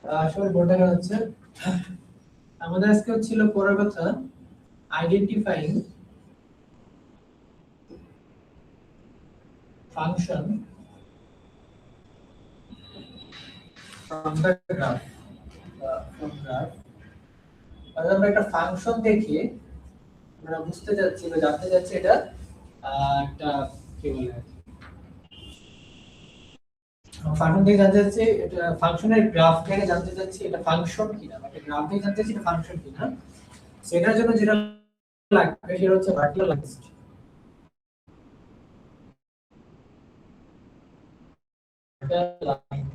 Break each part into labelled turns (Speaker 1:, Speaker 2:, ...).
Speaker 1: আসলে বোর্ডে হচ্ছে আমাদের আজকে ছিল পড়ার কথা identifying function from the graph from graph আমরা একটা ফাংশন দেখি আমরা বুঝতে যাচ্ছি বা জানতে যাচ্ছি এটা একটা কি বলে ফাংশন থেকে জানতে যাচ্ছি এটা ফাংশনের গ্রাফ থেকে জানতে যাচ্ছি এটা ফাংশন কিনা মানে গ্রাফ থেকে জানতে চাচ্ছি এটা ফাংশন কিনা সেটার জন্য যেটা লাগবে সেটা হচ্ছে vertical line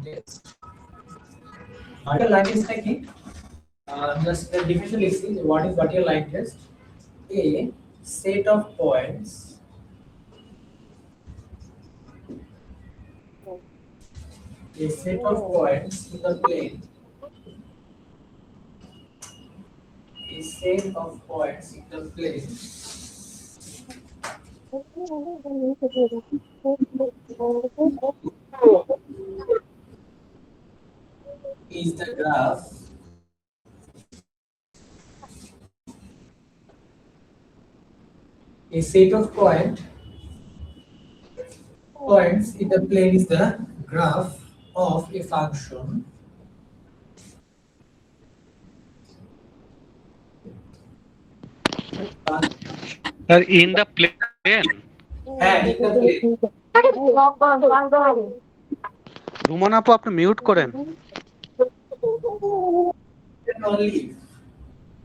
Speaker 1: test vertical line test কি just the definition লিখছি যে what is vertical line test a set of points in the plane a set of points in the plane is the graph a set of points in the plane is the graph of a function
Speaker 2: Sir, in the plane.
Speaker 1: হ্যাঁ in the plane
Speaker 2: Ruman আপু আপনি mute করেন।
Speaker 1: only if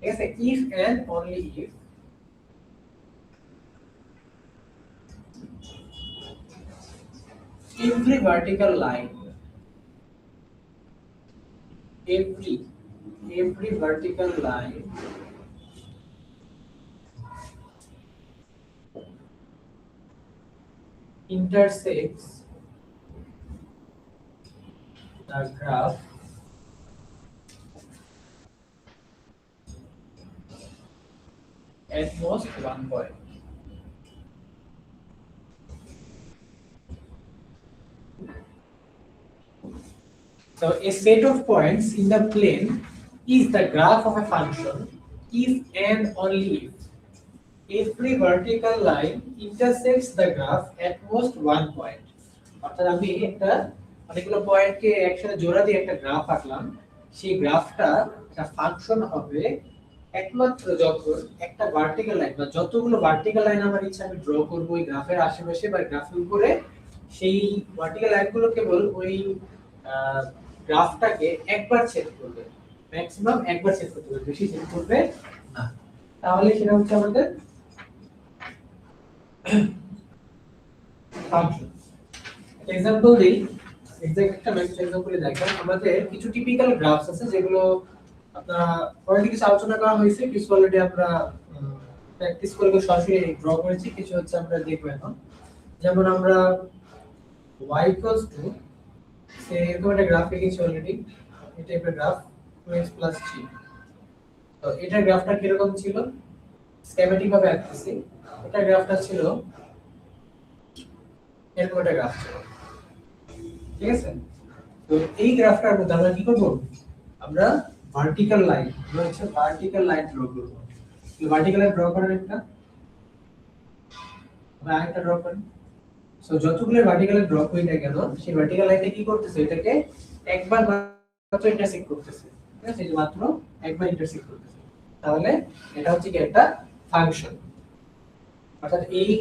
Speaker 1: yes if and only if every vertical line every vertical line intersects the graph at most one point. So a set of points in the plane is the graph of a function if and only if every vertical line intersects the graph at most one point. অর্থাৎ আমি একটা অনেকগুলো পয়েন্টকে একসাথে জোড়া দিয়ে একটা graph আঁকলাম সেই গ্রাফটা একটা ফাংশন হবে একমাত্র যখন একটা ভার্টিক্যাল লাইন বা যতগুলো ভার্টিক্যাল লাইন আমার ইচ্ছা আমি ড্র করব ওই গ্রাফের আশেপাশে বা গ্রাফের উপরে সেই ভার্টিক্যাল লাইনগুলো কেবল ওই গ্রাফটাকে একবার ছেদ করবে ম্যাক্সিমাম একবার ছেদ করতে পারবে বেশি ছেদ করবে না তাহলে সেটা হচ্ছে আমাদের ফাংশন এক্সাম্পল দিই এক্সাক্ট একটা ম্যাথ এক্সাম্পলে দেখেন আমাদের কিছু টিপিক্যাল গ্রাফস আছে যেগুলো আপনারা অলরেডি কিছু আলোচনা করা হয়েছে কিছু অলরেডি আমরা প্র্যাকটিস করে সরাসরি ড্র করেছি কিছু হচ্ছে আমরা দেখব এখন যেমন আমরা y সে এরকম একটা গ্রাফ লিখেছি অলরেডি এই টাইপের গ্রাফ 2x 3 তো এটার গ্রাফটা কিরকম ছিল স্কেমেটিক ভাবে আঁকতেছি এটা গ্রাফটা ছিল এরকম একটা গ্রাফ ছিল ঠিক আছে তো এই গ্রাফটার মধ্যে আমরা কি করব আমরা ভার্টিক্যাল লাইন রয়েছে ভার্টিক্যাল লাইন ড্র করব ভার্টিক্যাল লাইন ড্র করার একটা আমরা আরেকটা ড্র করি সো যতগুলো ভার্টিক্যাল লাইন ড্র করি না কেন সেই ভার্টিক্যাল লাইনটা কি করতেছে এটাকে একবার মাত্র ইন্টারসেক্ট করতেছে ঠিক আছে এই মাত্র একবার ইন্টারসেক্ট করতেছে তাহলে এটা হচ্ছে কি একটা ফাংশন অর্থাৎ এই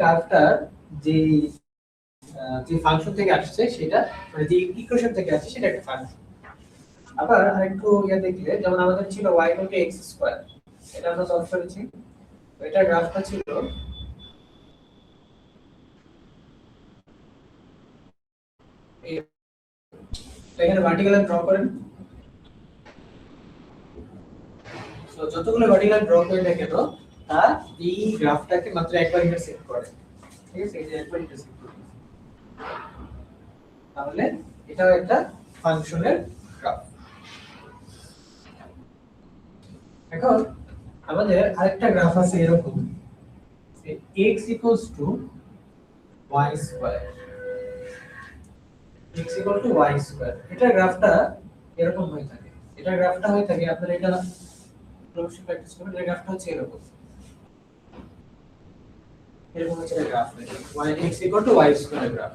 Speaker 1: কার্ভটার যে যে ফাংশন থেকে আসছে সেটা মানে যে ইকুয়েশন থেকে আসছে সেটা একটা ফাংশন আবার আরেকটু দেখলে যেমন আমাদের ছিল y x স্কয়ার এটা আমরা সলভ করেছি এটা গ্রাফটা ছিল এখানে ভার্টিক্যাল লাইন ড্র করেন সো যতগুলো ভার্টিক্যাল ড্র করি না কেন তা এই গ্রাফটাকে মাত্র একবার ইন্টারসেক্ট করে ঠিক আছে এই যে একবার ইন্টারসেক্ট করে তাহলে এটাও একটা ফাংশনের গ্রাফ এখন আমাদের আরেকটা গ্রাফ আছে এরকম x y square x equal to y square. এটার গ্রাফটা এরকম হয়ে থাকে। এটার গ্রাফটা হয়ে থাকে আপনারা এটা অবশ্যই প্র্যাকটিস করবেন। এর গ্রাফটা হচ্ছে এরকম। এরকম হচ্ছে এর graph y x equal to y square graph.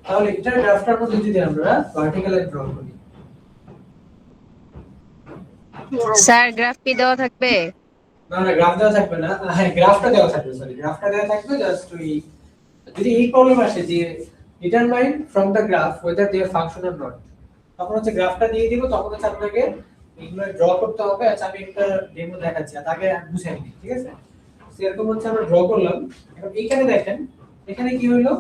Speaker 1: তাহলে এটার গ্রাফটার মধ্যে যদি আমরা ভার্টিক্যাল লাইন ড্র করি,
Speaker 3: স্যার গ্রাফ কি দেওয়া থাকবে?
Speaker 1: না না গ্রাফ দেওয়া থাকবে না, হ্যাঁ গ্রাফটা দেওয়া থাকবে, সরি গ্রাফটা দেওয়া থাকবে, জাস্ট ওই যদি এই প্রবলেম আসে যে determine from the graph whether they are function or not, তখন হচ্ছে গ্রাফটা দিয়ে দিব, তখন হচ্ছে আপনাকে এগুলো ড্র করতে হবে। আচ্ছা আমি একটা ডেমো দেখাচ্ছি, আর আগে বুঝাই নিই, ঠিক আছে? সেরকম হচ্ছে আমরা ড্র করলাম। এখন এইখানে দেখেন, এখানে কি হলো,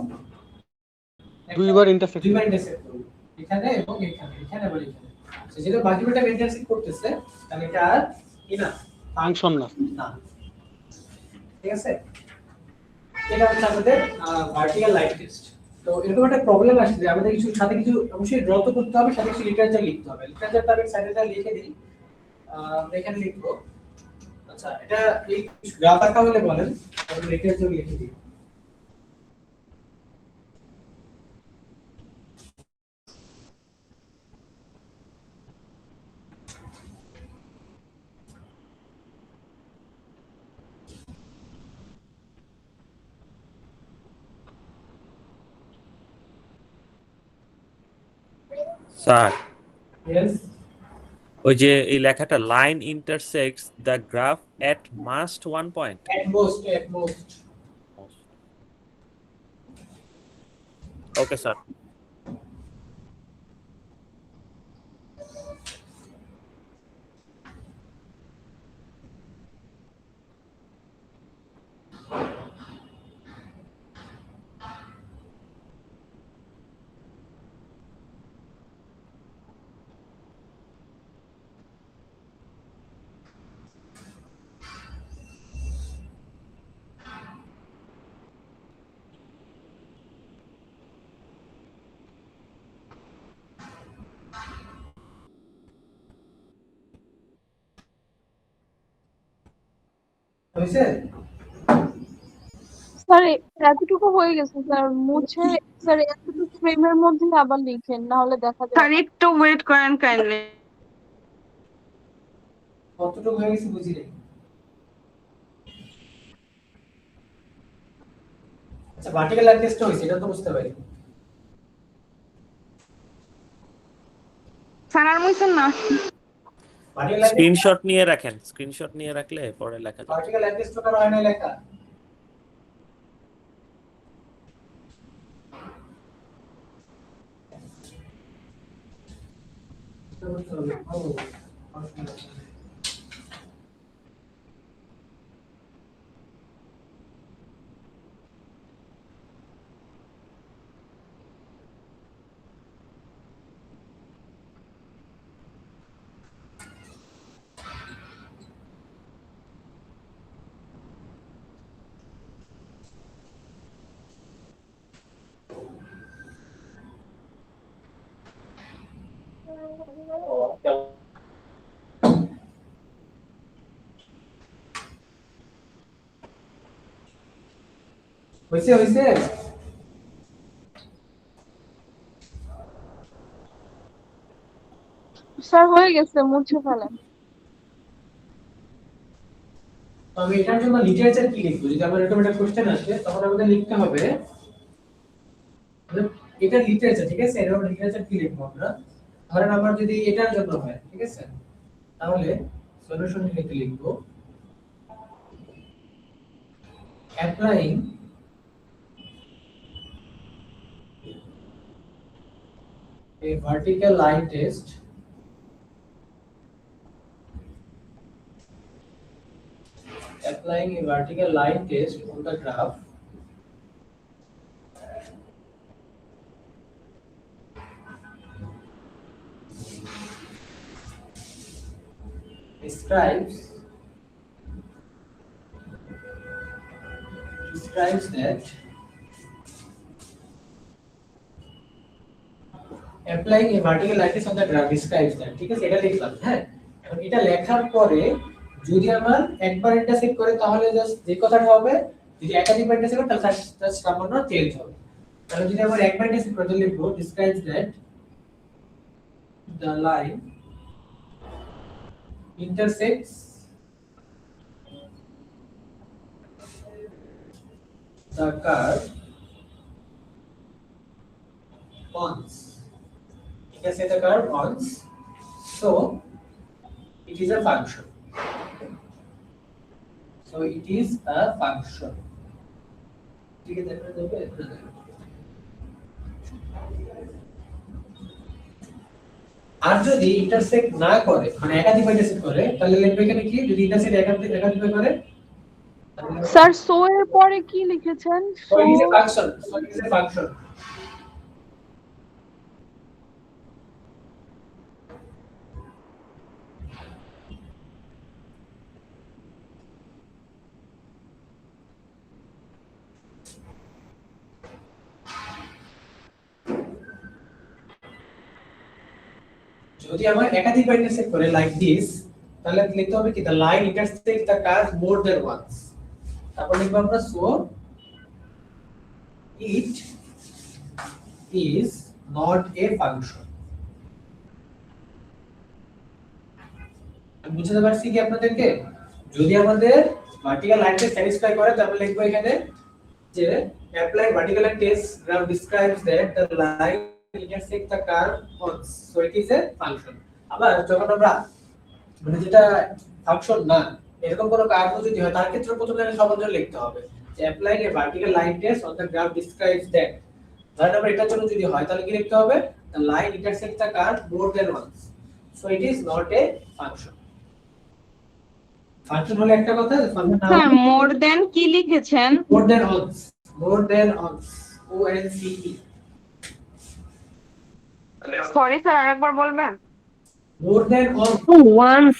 Speaker 2: দুইবার ইন্টারসেক্ট
Speaker 1: দুইবার ইন্টারসেক্ট করব এখানে এবং এখানে, এখানে আবার এখানে। সো যেটা বাকিটা ইন্টারসেক্ট করতেছে, তাহলে এটা আর কি না,
Speaker 2: ফাংশন না।
Speaker 1: না, ঠিক আছে? এটা হচ্ছে আমাদের ভার্টিক্যাল লাইন টেস্ট। তো এরকম একটা প্রবলেম আসছে যে আমাদের কিছু সাথে কিছু অবশ্যই ড্র তো করতে হবে, সাথে কিছু লিটারেচার লিখতে হবে। লিটারেচারটা আমি সাইডে লিখে দিই, আমরা এখানে লিখবো। আচ্ছা এটা এই গ্রাফ আঁকা হলে বলেন, আমি লিটারেচার লিখে দিই।
Speaker 4: স্যার
Speaker 1: ইয়েস,
Speaker 4: ওই যে এই লেখাটা line intersects the graph at must one point.
Speaker 1: At most.
Speaker 4: Okay sir.
Speaker 1: হয়েছে?
Speaker 5: স্যার এতটুকু হয়ে গেছে স্যার, মুছে স্যার এতটুকু ফ্রেমের মধ্যে আবার লিখেন, না হলে দেখা যায়।
Speaker 6: স্যার একটু ওয়েট করেন কাইন্ডলি।
Speaker 1: কতটুকু হয়ে গেছে বুঝি নাই। আচ্ছা ভার্টিক্যাল লাইন টেস্ট হয়েছে, এটা তো বুঝতে পারি।
Speaker 6: স্যার আর মুছেন না।
Speaker 1: ভার্টিক্যাল লাইন
Speaker 4: স্ক্রিনশট নিয়ে রাখেন, স্ক্রিনশট নিয়ে রাখলে পরে লেখা যাবে।
Speaker 1: ভার্টিক্যাল লাইন টেস্ট করা হয় না লেখা। হয়েছে হয়েছে।
Speaker 5: স্যার হয়ে গেছে, মুছে ফেলেন।
Speaker 1: তো আমি এটার জন্য লিটারেচার কি লিখবো? যদি আমার এরকম একটা কোশ্চেন আসে, তখন আমাদের লিখতে হবে এটা লিটারেচার, ঠিক আছে? এরকম লিটারেচার কি লিখবো আমরা? ধরেন আমার যদি এটার জন্য হয়, ঠিক আছে, তাহলে সলিউশন লিখতে লিখবো applying a vertical line test applying a vertical line test on the graph describes that applying a vertical line test on the graph describes that, ঠিক আছে? এটা লিখলাম, হ্যাঁ। এখন এটা লেখার পরে যদি আমার একবার ইন্টারসেক্ট করে তাহলে জাস্ট যে কথাটা হবে, যদি একাধিকবার ইন্টারসেক্ট করে তাহলে জাস্ট সামান্য চেঞ্জ হবে। তাহলে যদি আমরা একবার ইন্টারসেক্ট করে লিখব describes that the line intersects the curve once. Intersect the curve once, so it is a function. So it is a function. ঠিক আছে, দেখা যাবে আর যদি ইন্টারসেক্ট না করে মানে একাধিক ইন্টারসেক্ট করে তাহলে লিখবে এখানে কি যদি ইন্টারসেক্ট একাধিক করে
Speaker 5: স্যার সো এর পরে কি লিখেছেন?
Speaker 1: so it is a function, so it is a function. যদি আমরা একাধিক ইন্টারসেক্ট করে লাইক দিস তাহলে লিখতে হবে কি the line intersects the curve more than once. তারপর লিখব আমরা so it is not a function. বুঝতে পারছি কি আপনাদেরকে? যদি আমাদের ভার্টিক্যাল লাইনটা স্যাটিসফাই করে তাহলে লিখব এখানে যে apply vertical line test graph describes that the line intersects the curve once, so it is a function. আবার যখন আমরা মানে যেটা ফাংশন না এরকম কোনো কার্ভ যদি হয় তার ক্ষেত্রে প্রথমে সমাধান লিখতে হবে যে apply a vertical line test on the graph describes that. ধরেন আমরা এটার জন্য যদি হয় তাহলে কি লিখতে হবে the line intersects the curve more than once, so it is not a function. Function হলো একটা কথা, ফাংশন না
Speaker 6: স্যার মোর দেন কি লিখেছেন?
Speaker 1: more than once, more than once, o n c e,
Speaker 6: sorry sir আরেকবার বলবেন?
Speaker 1: more than once.
Speaker 3: ওয়ান্স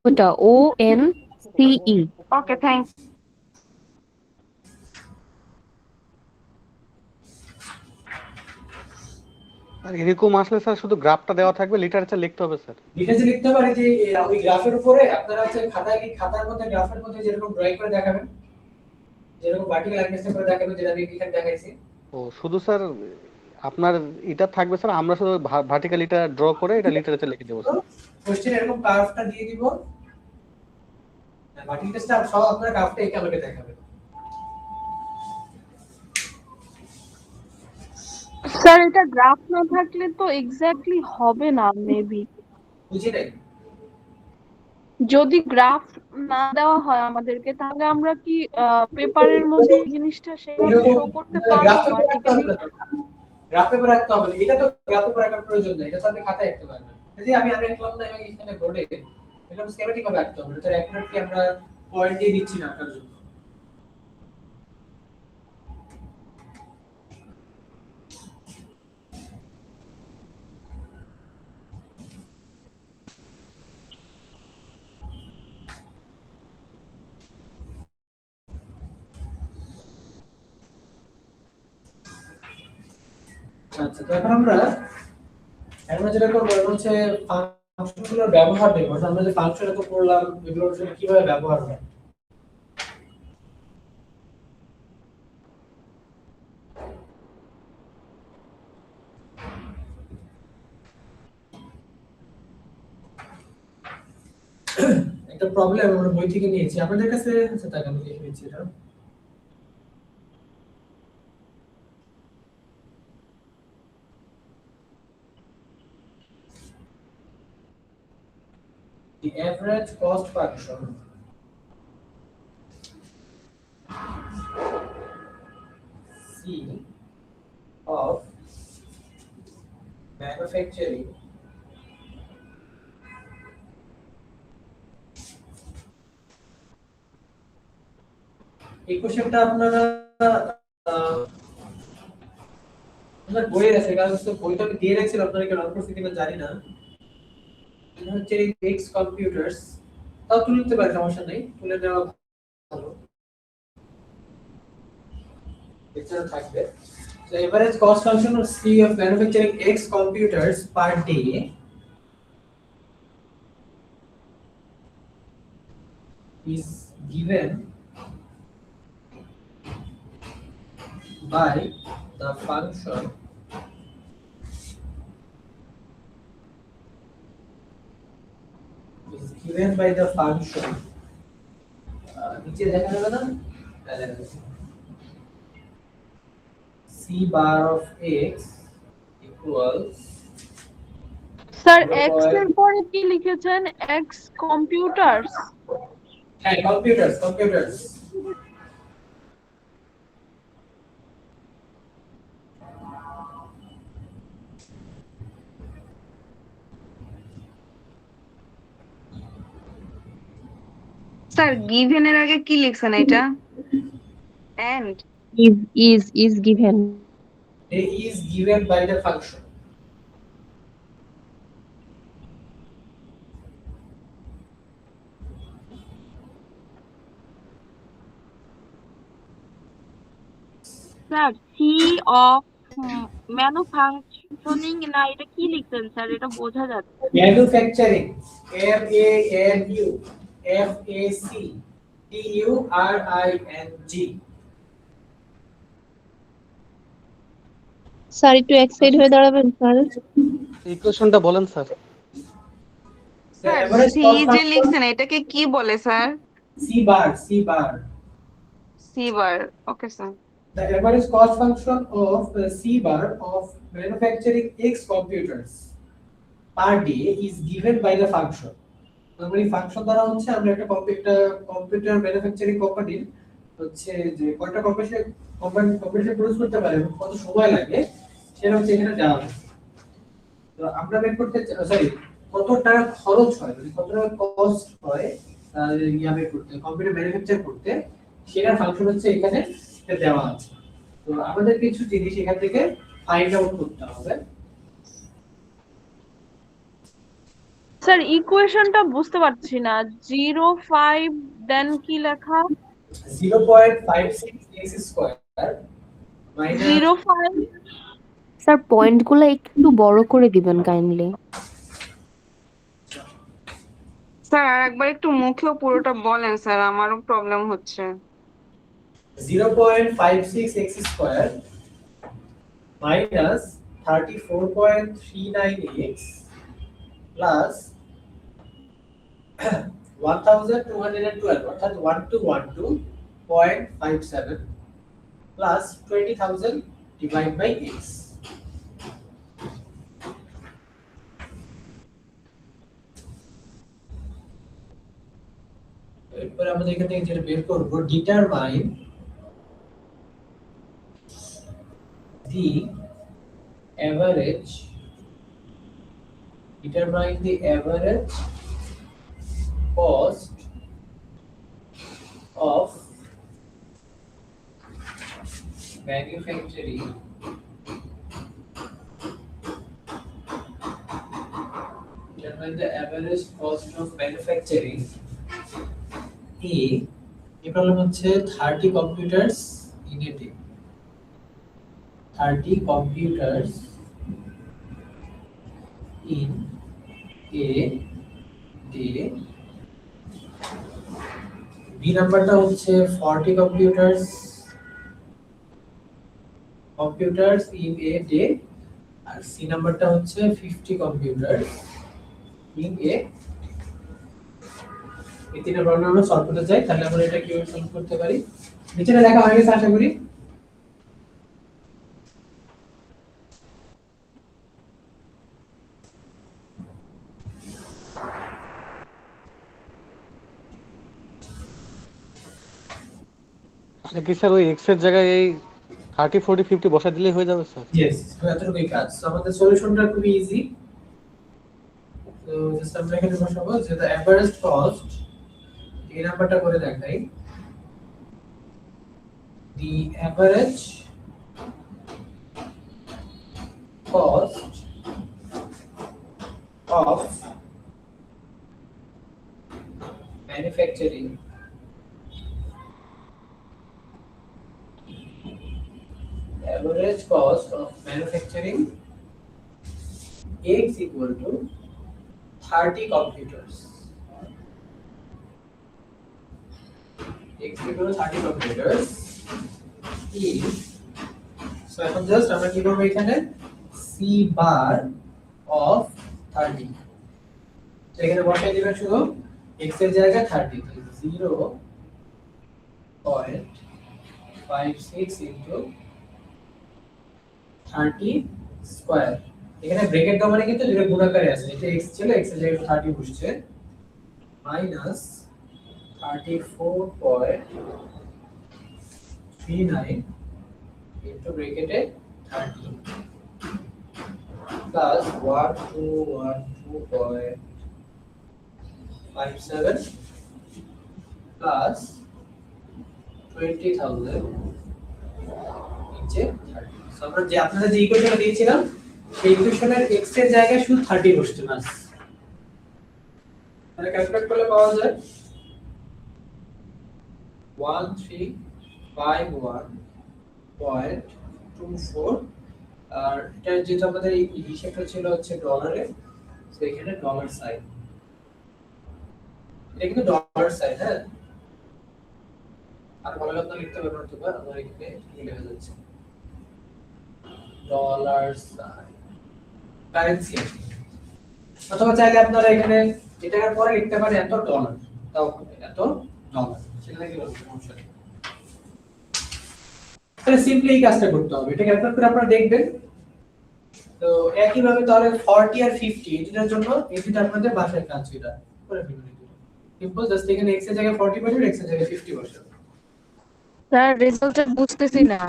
Speaker 3: ওটা ONCE
Speaker 6: okay thanks.
Speaker 2: আর এরকম আসলে স্যার শুধু গ্রাফটা দেওয়া থাকবে, লিটারেচার লিখতে হবে স্যার।
Speaker 1: ডিটেইলস লিখতে পারে যে ওই গ্রাফের উপরে আপনারা হচ্ছে খাতার মধ্যে গ্রাফের মধ্যে যেরকম ড্রয়িং করে দেখাবেন, যেরকম ভার্টিক্যাল লাইন করে দেখাবেন যেটা আমি এখানে দেখাইছি।
Speaker 2: ও শুধু স্যার আপনার এটা থাকবে স্যার, আমরা শুধু ভার্টিক্যাল এটা ড্র করে এটা লিটারেচার লিখে দেবো স্যার।
Speaker 1: কোশ্চেন এরকম কার্ভটা দিয়ে দিব, ভার্টিক্যাল টেস্টটা সব আপনারা কার্ভটা এঁকে আমাকে দেখাবেন।
Speaker 5: স্যার এটা গ্রাফ না থাকলে তো এক্স্যাক্টলি হবে না মেবি।
Speaker 1: বুঝি নাই
Speaker 5: যদি গ্রাফ না দেওয়া হয় আমাদেরকে তাহলে আমরা কি পেপারের মধ্যে এই জিনিসটা সেভাবে শো করতে পারবো ভার্টিক্যালি?
Speaker 1: গ্রাফে করে রাখতে হবে, এটা তো গ্রাফে করে রাখার প্রয়োজন নেই, এটা তো আপনি খাতায় রাখতে পারবেন। যদি আমি রাখলাম না এখানে বোর্ডে, এটা স্কেমেটিক ভাবে রাখতে হবে, এটা অ্যাকুরেটলি আমরা পয়েন্ট দিয়ে দিচ্ছি না আঁকার জন্য। আচ্ছা, তো এখন আমরা যেটা করবো এটা হচ্ছে ফাংশনগুলোর ব্যবহার দেখবো। আমরা যে ফাংশন এত পড়লাম এগুলোর আসলে কিভাবে ব্যবহার হয়। একটা প্রবলেম আমরা বই থেকে নিয়েছি, আপনাদের কাছে আছে তাকে আমি লিখে দিচ্ছি এটা। The average cost function C of manufacturing এই কোশ্চেনটা আপনারা আপনার বইয়ে আছে, কারণ বইটা আমি দিয়ে রাখছিলাম, আপনারা কেন রান করতে কিনা জানি না। এটা হচ্ছে এক্স কম্পিউটার্স, তাও তুলে নিতে পারে, সমস্যা নেই, তুলে নেওয়া ভালো, এছাড়া থাকবে। So average cost function of C of manufacturing X computers per day is given by the function is given by the function নিচে দেখা যাবে না c bar of x equals
Speaker 5: sir X এর পরে কি লিখেছেন? X computers.
Speaker 1: হ্যাঁ computers
Speaker 6: sir given এর আগে কি লিখছেন এটা? And
Speaker 3: is given.
Speaker 1: it is given by the function
Speaker 5: sir C of manufacturing না, এটা কি লিখছেন স্যার? এটা বোঝা যাচ্ছে।
Speaker 1: manufacturing m a n u f a c t u r i n g
Speaker 3: sir একটু এক সাইড হয়ে দাঁড়াবেন স্যার।
Speaker 2: ইকুয়েশনটা বলেন sir.
Speaker 1: the
Speaker 6: sir
Speaker 1: average
Speaker 6: C
Speaker 1: cost
Speaker 6: যে
Speaker 1: function
Speaker 6: লিখছেন এটাকে কি বলে sir?
Speaker 1: c bar
Speaker 6: C bar. Okay sir.
Speaker 1: the average cost function of c bar of manufacturing x computers per day is given by the function আমরা এই function দ্বারা হচ্ছে আমরা একটা কম্পিউটার ম্যানুফ্যাকচারিং কোম্পানির হচ্ছে যে কয়টা কম্পিউটার প্রডিউস করতে পারে এবং কত সময় লাগে সেটা হচ্ছে এখানে দেওয়া আছে। তো আমরা বের করতে সরি কত টাকা খরচ হয় মানে কত টাকা কস্ট হয় ইয়া বের করতে কম্পিউটার ম্যানুফ্যাকচার করতে সেটার ফাংশন হচ্ছে এখানে দেওয়া আছে। তো আমাদের কিছু জিনিস এখান থেকে ফাইন্ড আউট করতে হবে।
Speaker 5: স্যার ইকুয়েশনটা বুঝতে পারছি না। 0.5 দেন কি লেখা?
Speaker 1: 0.56 x স্কয়ার মাইনাস
Speaker 5: 0.5
Speaker 3: স্যার পয়েন্টগুলো একটু বড় করে দিবেন কাইন্ডলি।
Speaker 6: স্যার আরেকবার একটু মুখেও পুরোটা বলেন স্যার, আমারও প্রবলেম হচ্ছে।
Speaker 1: 0.56 x square minus 34.39x plus 1212 অর্থাৎ 1212.57 plus 20,000 divided by x এরপর আমাদের এখান থেকে যেটা বের করব determine the average cost of manufacturing determine the average cost of manufacturing এই প্রবলেম হচ্ছে 30 computers in a day 30 computers in a day B নাম্বারটা হচ্ছে 40 computers in a day R C নাম্বারটা হচ্ছে 50 computers in a এই তিনটা problem আমরা solve করতে চাই তাহলে আমরা এটা কিভাবে সলভ করতে পারি নিচে লেখা হয়ে গেছে আশা করি
Speaker 2: কি স্যার ওই x এর জায়গায় এই 30 40 50 বসা দিলেই হয়ে যাবে স্যার?
Speaker 1: ইয়েস এতটুকুই কাজ তো আমাদের সলিউশনটা খুবই ইজি তো জাস্ট আমরা এখানে বসাবো যে the average cost এই নাম্বারটা করে দেখাই the average cost of manufacturing average cost of manufacturing x equal to 30 computers x equal to 30 computers is so এখন জাস্ট আমরা কি করব এখানে সি বার অফ 30 তো এখানে বসাই দিবেন শুধু x এর জায়গায় 30 0.56 ইনটু 30 স্কয়ার এখানে ব্র্যাকেট দাও মানে কিন্তু যেটা গুণাকারে আছে এটা x ছিল x এর জায়গায় 30 বসছে minus 34.39 into bracket 30 plus 1212.57 plus 20,000 নিচে 30 সো আমরা যে আপনারা যে ইকুয়েশনটা দিয়েছিলাম সেই ইকুয়েশনের x এর জায়গায় শুধু 30 বসছে না তাহলে ক্যালকুলেট করলে পাওয়া যায় 1351.24 আর এটা যেটা আমাদের এই হিসাবটা ছিল হচ্ছে ডলারে সো এখানে ডলার সাইন এটা কিন্তু ডলার সাইন হ্যাঁ আর বলে আপনারা লিখতে পারবেন অথবা আমরা এখানে কি লেখা যাচ্ছে ডলার সাইন কারেন্সি অথবা চাইলে আপনারা এখানে এটার পরে লিখতে পারেন এত ডলার তাও এত ডলার সেটা কি বলবো সমস্যা নেই তাহলে সিম্পলি এই কাজটা করতে হবে এটা ক্যালকুলেট করে আপনারা দেখবেন তো একই ভাবে তাহলে 40 আর 50 এটার জন্য এই দুটো আপনাদের বাসায় কাজ এটা করে ফেলবেন সিম্পল জাস্ট এখানে x এর জায়গায় 40 বসাবেন x এর জায়গায় 50 বসাবেন
Speaker 5: স্যার রেজাল্টটা বুঝতেছি না।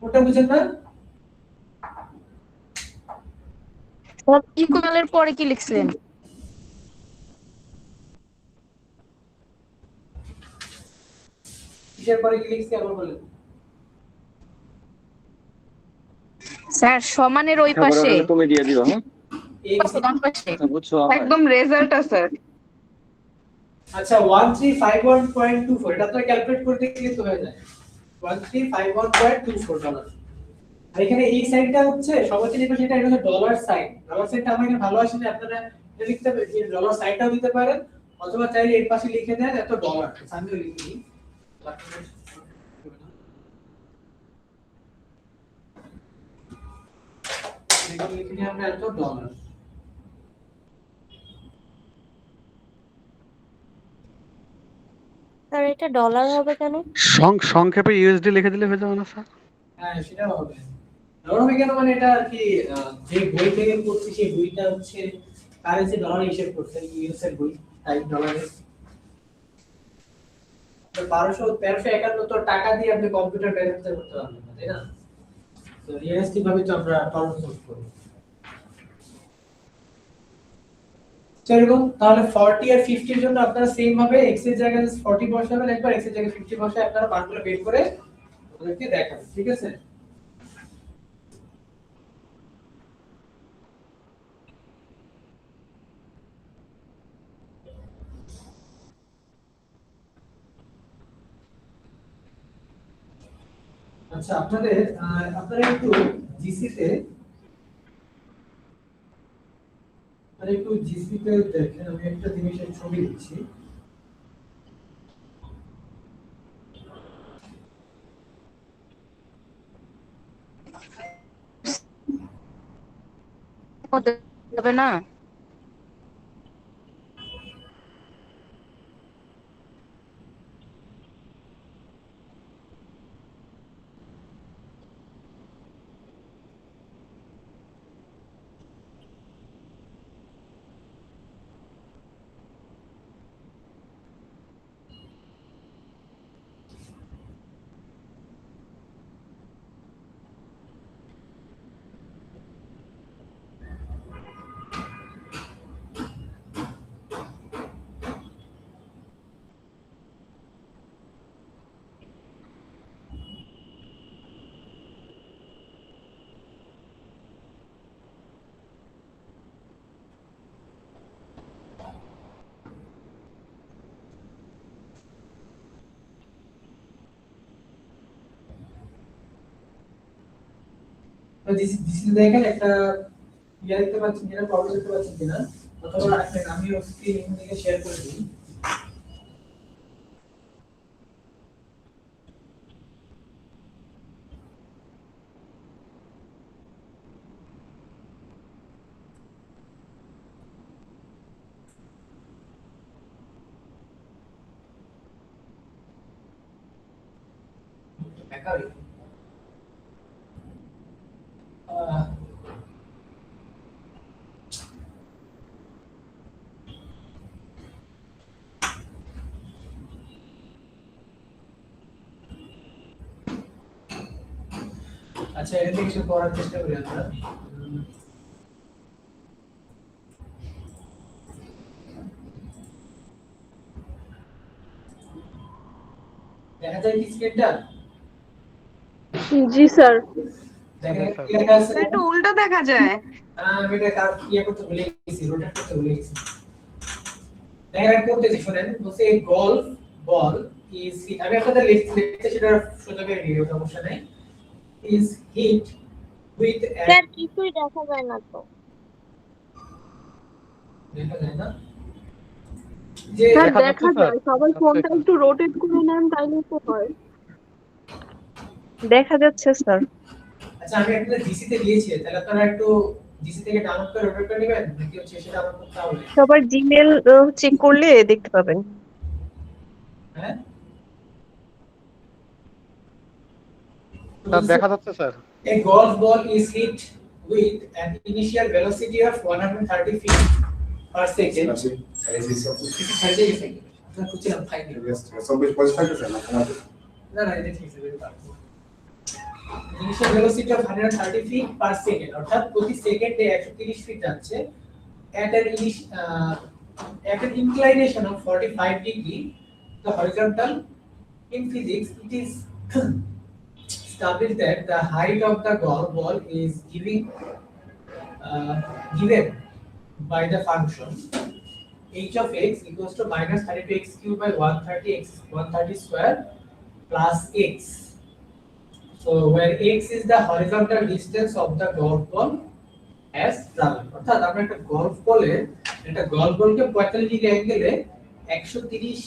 Speaker 1: ওটা বুঝেন না
Speaker 5: সব ইকুয়ালের পরে কি লিখছেন?
Speaker 1: কিসের পরে কি লিখছি আবার বলেন
Speaker 5: স্যার সমানের ওই পাশে
Speaker 2: তুমি দিয়ে দিও হ্যাঁ
Speaker 1: x
Speaker 5: ডান পাশে
Speaker 2: বুঝছো
Speaker 6: একদম রেজাল্ট আছে
Speaker 1: আচ্ছা 1351.24 এটা তো ক্যালকুলেট করতে গেলে তো হয়ে যায় 1351.24 ডলার আর এখানে এই সাইনটা হচ্ছে সবাই যেটা সেটা এটা হচ্ছে ডলার সাইন ডলার সাইনটা আমার এখানে ভালো আসে না আপনারা এটা লিখতে পারেন এই ডলার সাইনটাও দিতে পারেন অথবা চাইলে এর পাশে লিখে দেন এত ডলার সামনে লিখে দিই এখানে লিখে দিই আমরা এত ডলার
Speaker 3: স্যার এটা ডলার হবে কেন?
Speaker 2: সংক্ষেপে ইউএসডি লিখে দিলে হয়ে যাবে না স্যার
Speaker 1: হ্যাঁ সেটা হবে ডলার হবে কেন মানে এটা আর কি যে বই থেকে পড়ছি সেই বইটা হচ্ছে কারেন্সি ডলারে হিসেব করছে ইউএস এর বই তাই ডলারে তো 1351 টাকা দিয়ে আপনি কম্পিউটার ব্যালেন্স করতে পারবেন না তাই না তো রিয়েলিস্টিক ভাবে তো আমরা প্রবলেম সলভ করব সেরকম তাহলে 40 আর 50 এর জন্য আপনারা সেম ভাবে x এর জায়গায় 40 বসাবেন একবার x এর জায়গায় 50 বসায় আপনারা মানগুলো বের করে ওদেরকে দেখাবেন ঠিক আছে আচ্ছা আপনারা একটু জিসিতে দেখেন আমি একটা জিনিসের ছবি দিচ্ছি
Speaker 5: হবে না
Speaker 1: তো জিসিতে দেখেন একটা দেখতে পাচ্ছেন কিনা প্রবলেম দেখতে পাচ্ছেন কিনা অথবা আমি স্ক্রিন থেকে শেয়ার করে দিই দেখাবে আহ, আচ্ছা এটা থেকে কিছু করার চেষ্টা করি আমরা দেখা যায় কি স্ক্রিনটা
Speaker 5: জি স্যার।
Speaker 1: দেখা কি লেখা আছে
Speaker 6: স্যার একটু উল্টো দেখা যায়।
Speaker 1: আমি এটা কার ইয়ে করতে ভুলে গেছি রোটেট করতে ভুলে গেছি দেখা করতেছি শুনেন বলছে এই গলফ বল ইজ আমি আপনাদের লিখতে সেটা সুযোগে নিয়ে সমস্যা নাই ইজ হিট উইথ
Speaker 5: স্যার কিছুই দেখা যায় না তো।
Speaker 1: দেখা যায় না যে
Speaker 5: স্যার
Speaker 2: দেখা
Speaker 5: দেখা
Speaker 2: যাচ্ছে,
Speaker 5: যায়, সবাই
Speaker 2: স্যার?
Speaker 5: ফোনটা একটু রোটেট করে নেন তাইলে তো হয়।
Speaker 3: দেখা যাচ্ছে স্যার।
Speaker 1: আচ্ছা আমি আপনাদের জিসি তে দিয়েছি তাহলে আপনারা একটু জিসি থেকে ডাউনলোড করে রোটেট করে নেবেন নাকি হচ্ছে সেটা আমার করতে হবে
Speaker 3: সবার জিমেল চেক করলে দেখতে পাবেন।
Speaker 1: হ্যাঁ
Speaker 2: স্যার দেখা যাচ্ছে sir.
Speaker 1: A golf ball is hit with an initial velocity of 130 feet per second. Initial velocity of 130 feet per second অর্থাৎ প্রতি সেকেন্ডে 130 ফিট যাচ্ছে at an inclination of 45 degree the horizontal in physics it is established that the height of the golf ball is given by the function h of x equals to minus 32x cubed by 130 square plus x. So where x is the horizontal distance of the golf ball as traveled. অর্থাৎ আমরা একটা golf বলকে 45 degree অ্যাঙ্গেলে 130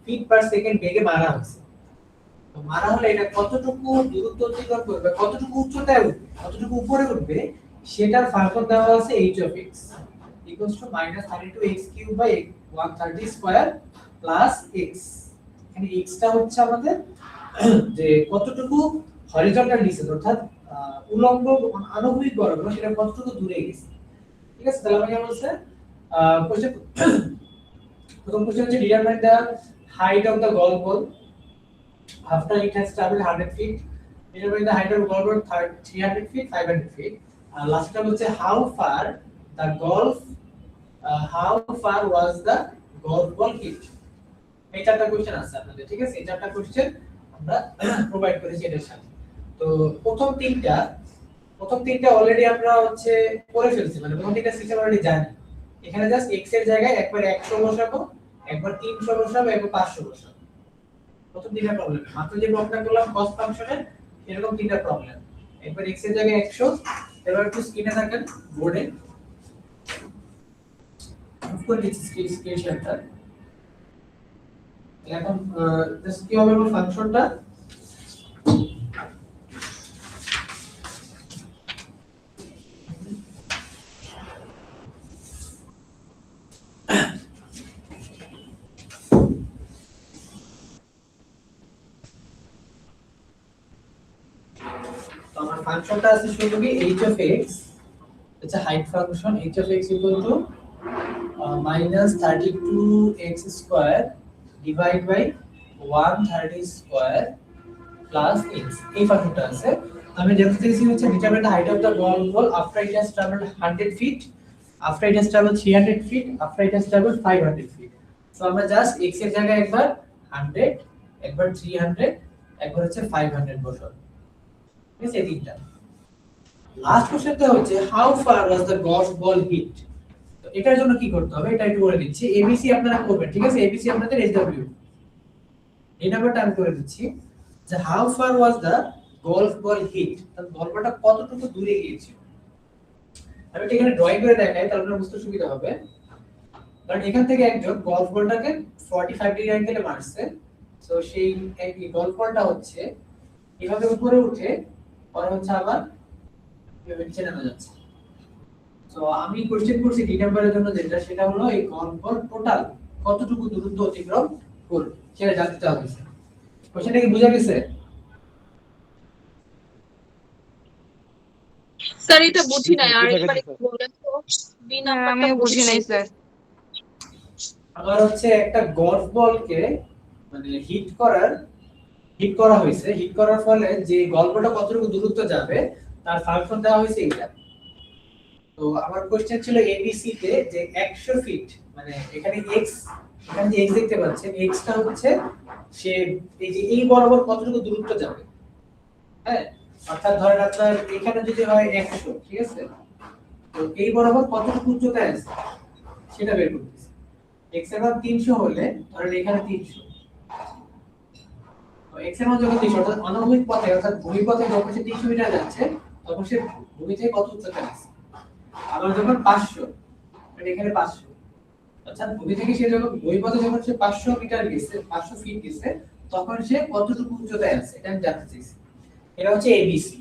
Speaker 1: feet per second বেগে মারা হচ্ছে। তো মারা হলে এটা কতটুকু দূরত্ব অতিক্রম করবে, কতটুকু উচ্চতায় উঠবে, কতটুকু উপরে উঠবে সেটার ফাংশন দেওয়া আছে h of x equals to minus 32x cubed by 130 square plus x। এখানে x টা হচ্ছে আমাদের যে কতটুকু হরিজন্টাল ডিসটেন্স অর্থাৎ উল্লম্ব আনুভূমিক বরাবর সেটা কতটুকু দূরে গেছে। ঠিক আছে তাহলে আমরা বলছে কোশ্চেন প্রথম কোশ্চেন হচ্ছে determine the height of the golf ball after it has traveled 100 feet. Determine the height of golf ball 300 feet 500 feet. Last time হচ্ছে how far was the golf ball hit. এই চারটা question আছে আপনাদের ঠিক আছে এই চারটা কোশ্চেন আমরা প্রোভাইড করেছি এটার সাথে। তো প্রথম তিনটা অলরেডি আমরা হচ্ছে করে ফেলছি মানে প্রথম তিনটা সিস্টেম অলরেডি জানি। এখানে জাস্ট x এর জায়গায় একবার 100 বসাবো একবার 300 বসাবো একবার 500 বসাবো। প্রথম তিনটা প্রবলেম মাত্র যে প্রবলেমটা করলাম কস ফাংশনের এরকম তিনটা প্রবলেম একবার x এর জায়গায় 100 এবার একটু স্ক্রিনে দেখেন বোর্ডে উপর নিচে স্ক্রিনশটটা এখন জাস্ট কি হবে ফাংশনটা আমার ফাংশনটা আছে শুধু কি h of x it's a height function h of x equal to minus 32x square divided by 130 square plus x এই ফাংশনটা আছে আমি যেটা দিয়েছি হচ্ছে determine the height of the golf ball after it has traveled 100 feet after it has traveled 300 feet after it has traveled 500 feet so আমরা just x এর জায়গায় একবার 100 একবার 300 একবার হচ্ছে 500 বসাবো ঠিক আছে তিনটা লাস্ট কোশ্চেনটা হচ্ছে how far was the golf ball hit তো এটার জন্য কি করতে হবে এটা একটু বলে দিচ্ছি এবিসি আপনারা করবেন ঠিক আছে এবিসি আপনাদের এসডব্লিউ এই নাম্বারটা আমি করে দিচ্ছি যে how far was the golf ball hit তার বলটা কতটুকু দূরে গিয়েছিল আমি এটা এখানে ড্রয়িং করে দেখাই তাহলে আপনাদের বুঝতে সুবিধা হবে কারণ এখান থেকে একজন গলফ বলটাকে 45 ডিগ্রি অ্যাঙ্গেলে মারছে সো সেই এই গলফ বলটা হচ্ছে এভাবে উপরে উঠে পরে হচ্ছে আবার এভাবে নিচে নেমে যাচ্ছে সো আমি কোশ্চেন করছি ডি নাম্বারের জন্য যেটা সেটা হলো এই গলফ বল টোটাল কতটুকু দূরত্ব অতিক্রম করবে সেটা জানতে চাওয়া হয়েছে কোশ্চেনটা কি বোঝা গেছে
Speaker 5: স্যার এটা বুঝি নাই, আর
Speaker 2: বুঝা
Speaker 5: একবার
Speaker 2: গেছে
Speaker 5: একটু
Speaker 2: স্যার।
Speaker 5: বলবেন তো, বি
Speaker 6: হ্যাঁ,
Speaker 5: নাম্বারটা
Speaker 6: আমিও বুঝি নাই স্যার।
Speaker 1: আমার হচ্ছে একটা গলফ বলকে মানে হিট করা হয়েছে, হিট করার ফলে যে গল্পটা কতটুকু দূরত্ব যাবে তার ফাংশন দেওয়া হয়েছে এটা। তো আমার কোশ্চেন ছিল এবিসি তে যে 100 ফিট মানে এখানে এক্স, এখানে যে এক্স দেখতে পাচ্ছেন এক্সটা হচ্ছে সে এই যে এই বরাবর কতটুকু দূরত্ব যাবে। হ্যাঁ, অর্থাৎ ধরেন আপনার এখানে যদি হয় 100, ঠিক আছে, তো এই বরাবর কতটুকু উচ্চতায় আছে সেটা বের করতেছি। এক্স এর মান 300 হলে ধরেন এখানে 300, তো এক্স এর মান যখন 300 অর্থাৎ অনভিক পথে অর্থাৎ ভূমি পথে যখন সে 300 মিটার যাচ্ছে তখন সে ভূমি থেকে কত উচ্চতায় আছে। আবার যখন 500 মানে এখানে 500, অর্থাৎ ভূমি থেকে সে যখন ভূমি পথে যখন সে 500 মিটার গেছে 500 ফিট গেছে তখন সে কতটুকু উচ্চতায় আছে এটা আমি জানতে চাইছি। এটা হচ্ছে এবিসি।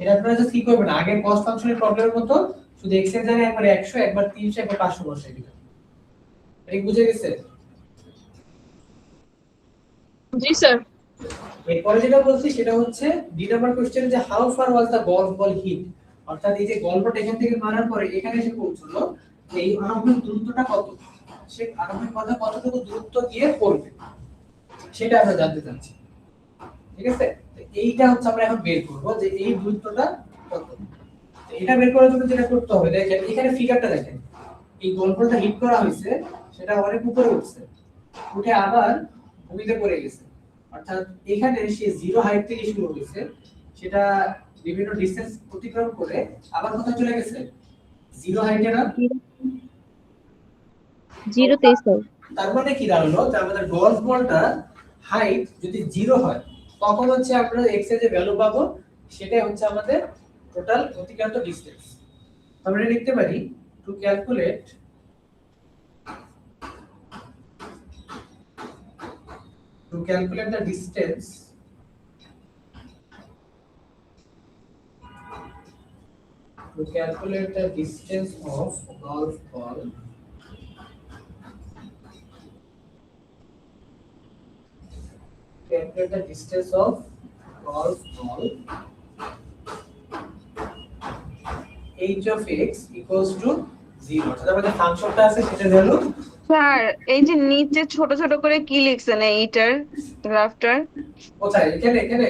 Speaker 1: এটা আপনারা জাস্ট কি করবেন আগে কস্ট ফাংশনের প্রবলেমের মতো শুধু এক্স এর জায়গায় একবার 100 একবার 300 একবার 500 বসাই দিবেন। এটা কি বুঝে গেছে?
Speaker 5: জি স্যার।
Speaker 1: এরপরে যেটা বলছি সেটা হচ্ছে ডি নাম্বার কোশ্চেন যে how far was the golf ball hit, অর্থাৎ এই যে গলফটা এখান থেকে মারার পরে এখানে এসে পৌঁছলো এই আনুভূমিক দূরত্বটা কত, সে আনুভূমিক পথে কতটুকু দূরত্ব গিয়ে পড়বে সেটা আমরা জানতে চাচ্ছি। ঠিক আছে, তো এইটা হচ্ছে আমরা এখন বের করব যে এই দূরত্বটা কত। তো এটা বের করার জন্য যেটা করতে হবে দেখেন এখানে ফিগারটা দেখেন, এই গলফটা হিট করা হয়েছে সেটা অনেক উপরে উঠছে, উঠে আবার ভূমিতে পড়ে গেছে, অর্থাৎ এখানে সে জিরো হাইট থেকে শুরু হয়েছে সেটা বিভিন্ন ডিসটেন্স অতিক্রম করে আবার কোথায় চলে গেছে জিরো হাইটে না।
Speaker 3: 0 তে স্যার।
Speaker 1: তার মানে কি দাঁড়ালো যে আমাদের গলফ বলটা হাইট যদি জিরো হয় তখন হচ্ছে আমরা এক্স এর যে ভ্যালু পাবো সেটাই হচ্ছে আমাদের টোটাল অতিক্রান্ত ডিসটেন্স। আমরা লিখতে পারি to calculate the distance of golf ball h of x equals to 0, অর্থাৎ আমাদের ফাংশনটা আছে সেটা ভ্যালু
Speaker 6: স্যার এই যে নিচে ছোট ছোট করে কি লিখছেন এইটার গ্রাফটার?
Speaker 1: কোথায় এখানে এখানে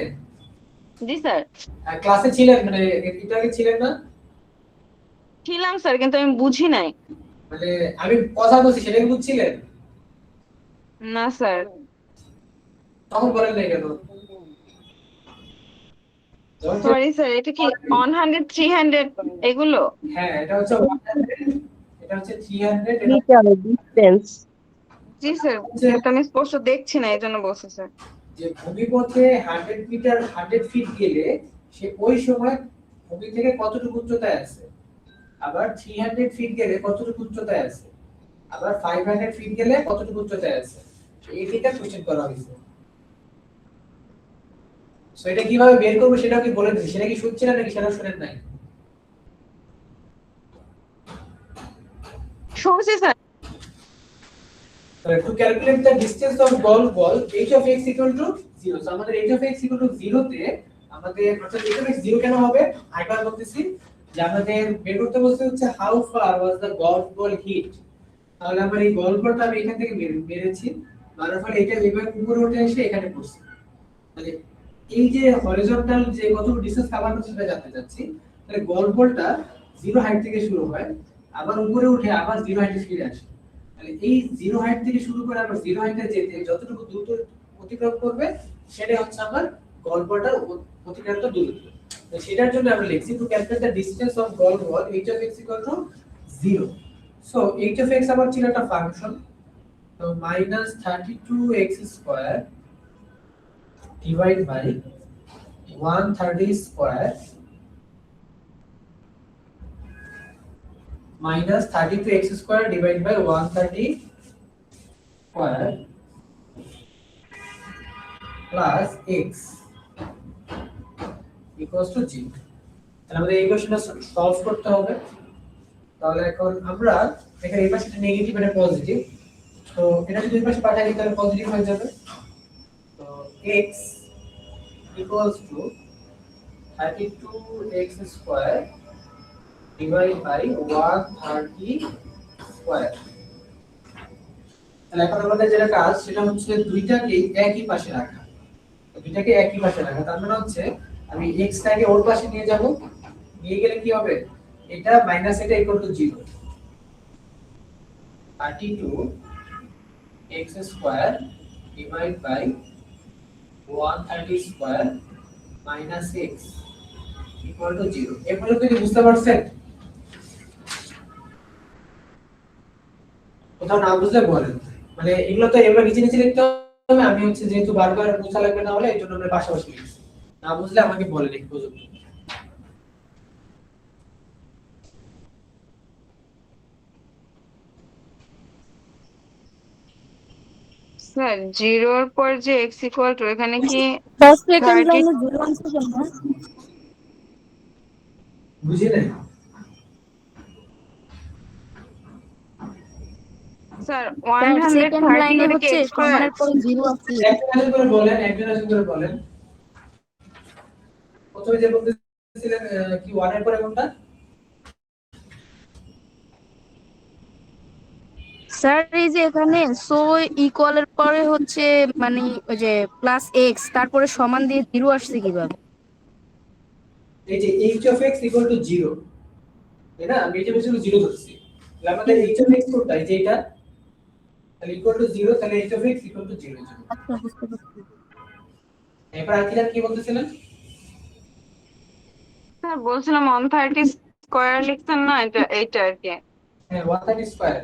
Speaker 6: জি স্যার।
Speaker 1: ক্লাসে ছিলেন মানে এটা আগে ছিলেন না
Speaker 6: ছিলাম স্যার, কিন্তু আমি বুঝি নাই।
Speaker 1: মানে আমি কথা বলছি সেটা কি বুঝছিলেন?
Speaker 6: না স্যার।
Speaker 1: তখন বলেন নাই কেন?
Speaker 6: সরি স্যার, এটা কি 100 300 এগুলো?
Speaker 1: হ্যাঁ এটা হচ্ছে 100, এটা হচ্ছে 300, এটা
Speaker 3: মিটার ডিসটেন্স।
Speaker 6: জি স্যার, এটা আমি স্পষ্ট দেখছি না, এজন্য বলছি স্যার।
Speaker 1: যে ভূমিপথে 100 মিটার 100 ফিট গেলে সে ওই সময় ভূমি থেকে কতটুকু উচ্চতায় আছে, আবার 300 ফিট গেলে কতটুকু উচ্চতায় আছে, আবার 500 ফিট গেলে কতটুকু উচ্চতায় আছে, এই তিনটা কোশ্চেন করা হয়েছে। সো এটা কিভাবে বের করব সেটা কি বলে দিই, সেটা কি শুনছেন নাকি সেটা শুনেন নাই?
Speaker 6: শুনছি sir.
Speaker 1: To calculate the distance of golf ball, h of x equal to 0. So আমাদের h of x equal to 0 তে আমাদের অর্থাৎ h of x 0 কেন হবে আরেকবার বলতেছি যে আমাদের বের করতে বলতে হচ্ছে how far was the golf ball hit। তাহলে আমরা এই গলফ বলটা আমি এখান থেকে মেরেছি, মারার ফলে এটা এবার উপরে উঠে এসে এখানে পড়ছে, মানে এই যে হরিজন্টাল যে কতটুকু ডিসটেন্স কভার করছে সেটা জানতে চাচ্ছি। তাহলে গলফ বলটা 0 হাইট থেকে শুরু হয় আবার উপরে উঠে আবার 0 হাইটে ফিরে আসে, তাহলে এই 0 হাইট থেকে শুরু করে আবার 0 হাইটে যেতে যতটুকু দ্রুত অতিক্রম করবে সেটাই হচ্ছে আমার গলফ বলটার অতিক্রান্ত দূরত্ব। তো সেটার জন্য আমরা লিখছি to calculate the distance of golf ball h of x equal to 0। So h of x আমার ছিল একটা ফাংশন, তো -32x square divide by 130 square minus 32x square divided by 130 square plus x equals to 0। তাহলে আমাদের এই কোশ্চেনটা solve করতে হবে। তাহলে এখন আমরা এখানে এই পাশে নেগেটিভ এটা পজিটিভ, তো এটা যদি দুই পাশে পাঠাই দিই তাহলে পজিটিভ হয়ে যাবে। তো x equals to 32x square divide by 130 square. তাহলে এখন আমাদের যেটা কাজ সেটা হচ্ছে দুইটাকে একই পাশে রাখা। দুইটাকে একই পাশে রাখা তার মানে হচ্ছে আমি x টাকে ওর পাশে নিয়ে যাব, নিয়ে গেলে কি হবে, এটা মাইনাস এটা equal to 0। 32 x square divide by 130 square minus x equal to 0। এই পর্যন্ত কি বুঝতে পারছেন? কোথাও না বুঝলে বলেন, মানে এগুলো তো এবার নিচে নিচে লিখতে হবে, আমি হচ্ছে যেহেতু বারবার বোঝা লাগবে না হলে এই জন্য আমরা পাশাপাশি লিখছি। না বুঝলে আমাকে বলেন এই পর্যন্ত।
Speaker 6: স্যার জিরোর পর যে এক্স ইকুয়াল টু এখানে কি
Speaker 3: ফার্স্ট সেকেন্ড
Speaker 6: 30?
Speaker 3: লাইনে জিরো আনছে কেন?
Speaker 1: বুঝি নাই?
Speaker 6: স্যার
Speaker 3: স্যার সেকেন্ড
Speaker 6: 130
Speaker 3: লাইনে
Speaker 6: এটা কি
Speaker 3: হচ্ছে
Speaker 6: এক্স স্কয়ার?
Speaker 3: সমানের পরে জিরো আছে।
Speaker 1: একজন একজন করে বলেন, একজন একজন করে বলেন। প্রথমে যে বলতেছিলেন কি 1 এর পরে কোনটা?
Speaker 3: স্যার এই যে এখানে সো ইকুয়ালের পরে হচ্ছে মানে ওই যে প্লাস এক্স তারপরে সমান দিয়ে জিরো আসছে কিভাবে?
Speaker 1: এই যে h of x equal to 0, তাই না? আমি এটা বেশি 0 ধরছি। তাহলে আমাদের h of x কোনটা? এই যে এটা, তাহলে ইকুয়াল টু 0, তাহলে h of x equal to 0 0।
Speaker 3: আচ্ছা বুঝতে পারছি।
Speaker 1: এরপর আকিরাত কি বলতেছিলেন?
Speaker 6: স্যার বলছিলাম 130 স্কয়ার লিখছেন না, এটা এইটা আর কি।
Speaker 1: হ্যাঁ 130 স্কয়ার।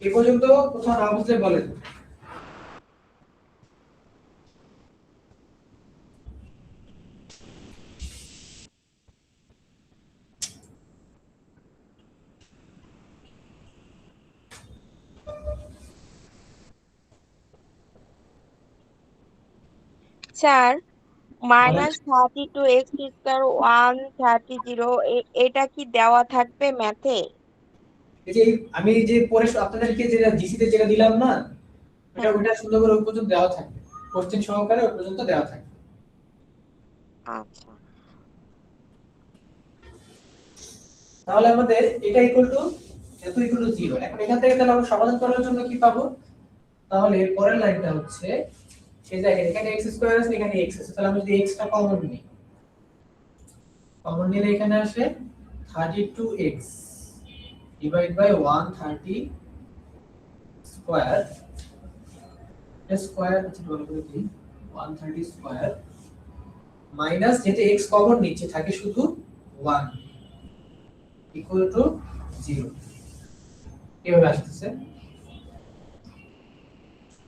Speaker 1: এই পর্যন্ত কোথাও না বুঝলে বলেন।
Speaker 7: স্যার
Speaker 1: বলেন।
Speaker 7: -32x² 130 এটা কি দেওয়া থাকবে ম্যাথে?
Speaker 1: এই যে আমি যে পরে আপনাদেরকে যেটা জিসি তে যেটা দিলাম না, এটা ওটা সুন্দর করে ওই পর্যন্ত দেওয়া থাকবে, কোশ্চেন সহকারে ওই পর্যন্ত দেওয়া থাকবে।
Speaker 7: আচ্ছা
Speaker 1: তাহলে আমাদের এটা ইকুয়াল টু এত ইকুয়াল টু 0। এখন এখান থেকে তাহলে আমরা সমাধান করার জন্য কি পাবো? তাহলে এর পরের লাইনটা হচ্ছে এই জায়গায় এখানে x স্কয়ার আছে, এখানে x আছে, তাহলে আমি যদি x টা কমন নিই, কমন নিলে এখানে আসে 32x divide by 130 square square হচ্ছে বল করে দিই 130 স্কয়ার মাইনাস যেটা x কমন নিচ্ছে থাকে শুধু 1 ইকুয়াল টু 0। এভাবে আসতেছে।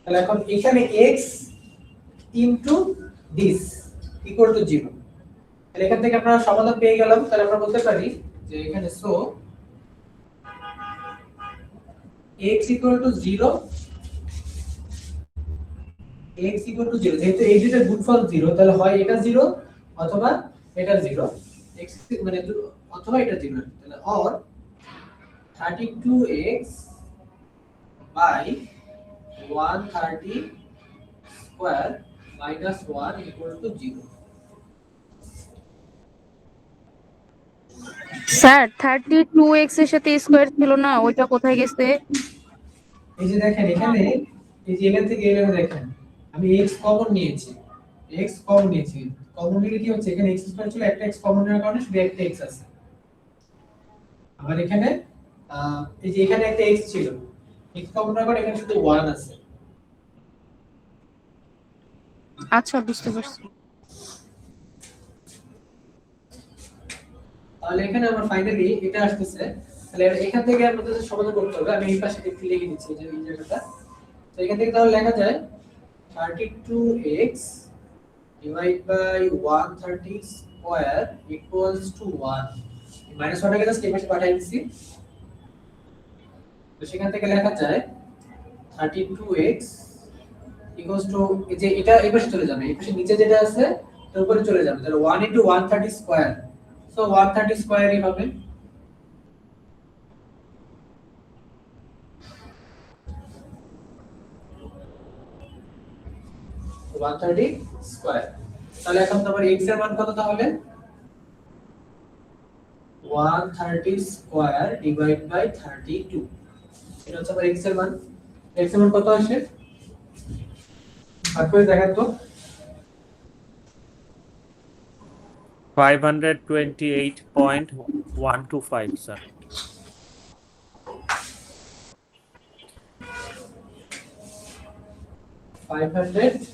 Speaker 1: তাহলে এখন এখানে x into this equal to 0। তাহলে এখান থেকে আমরা সমাধান পেয়ে গেলাম। তাহলে আমরা বলতে পারি যে এখানে so x equal to 0, x equal to 0, যেহেতু এই দুইটার গুণফল 0 তাহলে হয় এটা 0 অথবা এটা 0, x মানে অথবা এটা 0, তাহলে or 32x by 130 square minus 1 equal to 0।
Speaker 3: Sir 32x এর সাথে স্কয়ার ছিল না, ওইটা কোথায় গেছে?
Speaker 1: এই যে দেখেন এখানে এই যে এখান থেকে এখানে দেখেন আমি x কমন নিয়েছি, x কমন নিয়েছি, কমন নিলে কি হচ্ছে এখানে x স্কয়ার ছিল, একটা x কমন নেওয়ার কারণে শুধু একটা x আছে। আবার এখানে এই যে এখানে একটা x ছিল, x কমন নেওয়ার কারণে এখানে শুধু 1 আছে।
Speaker 3: আচ্ছা বুঝতে পারছি।
Speaker 1: তাহলে এখানে আমার ফাইনালি এটা আসতেছে। তাহলে এখান থেকে আমাদের সমাধান করতে হবে। আমি এই পাশে একটু লিখে দিচ্ছি যে এই জায়গাটা। তো এখান থেকে তাহলে লেখা যায় 32x divide by 130 square equals to 1। Minus 1 টাকে জাস্ট এই পাশে পাঠিয়ে দিচ্ছি। তো সেখান থেকে লেখা যায় 32x ইকুয়ালস টু এই যে এটা এই পাশে চলে যাবে, এই পাশে নিচে যেটা আছে তার উপরে চলে যাবে, তাহলে 1 ইনটু 130 স্কয়ার, সো 130 স্কয়ারই হবে। 130 স্কয়ার। তাহলে এখন তোমার x এর মান কত তাহলে 130 স্কয়ার ডিভাইড বাই 32 এটা হচ্ছে আমার x এর মান। x এর মান কত আসে ভাগ করে দেখান তো
Speaker 4: 528.125 স্যার। 28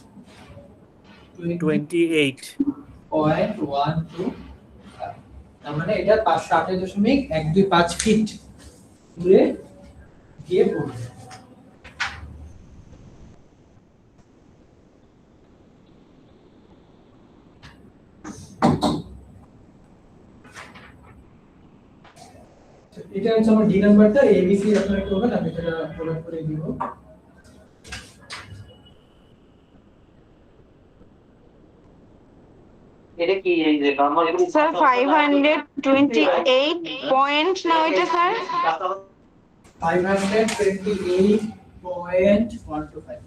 Speaker 1: 520.12 তার মানে এটা 528.125 ফিট দূরে গিয়ে পড়বে। এটা হচ্ছে আমার ডি নাম্বারটা, এবিসি আপনারা করবেন, আমি এটা প্রোভাইড করে দিব।
Speaker 8: এটা কি এই যে নরমাল
Speaker 6: স্যার 528 পয়েন্ট না ওইটা স্যার
Speaker 1: 528.125